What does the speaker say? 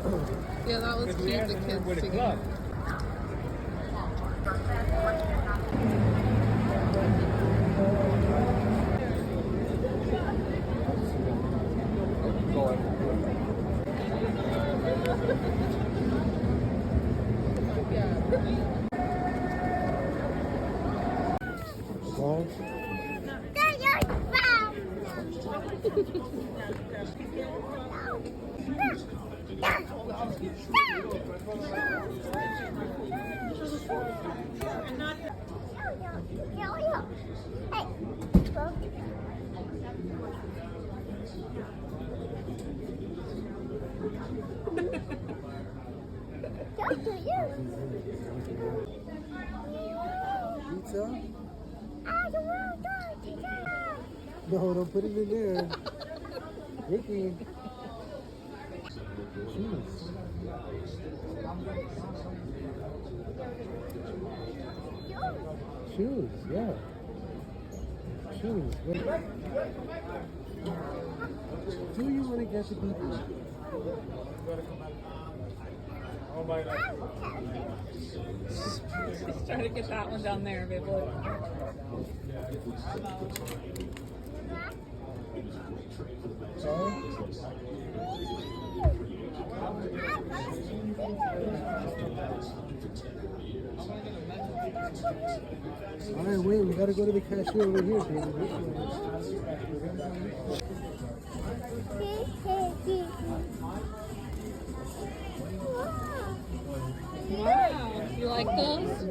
Yeah, that was cute, the kids singing. Well, pizza? No, don't put it in there. Ricky. Cheese. Shoes, yeah. Shoes. Do you want to get the pizza? Just trying to get that one down there, babe. Look. All right, wait, we gotta go to the cashier over here, baby. Wow, you like those?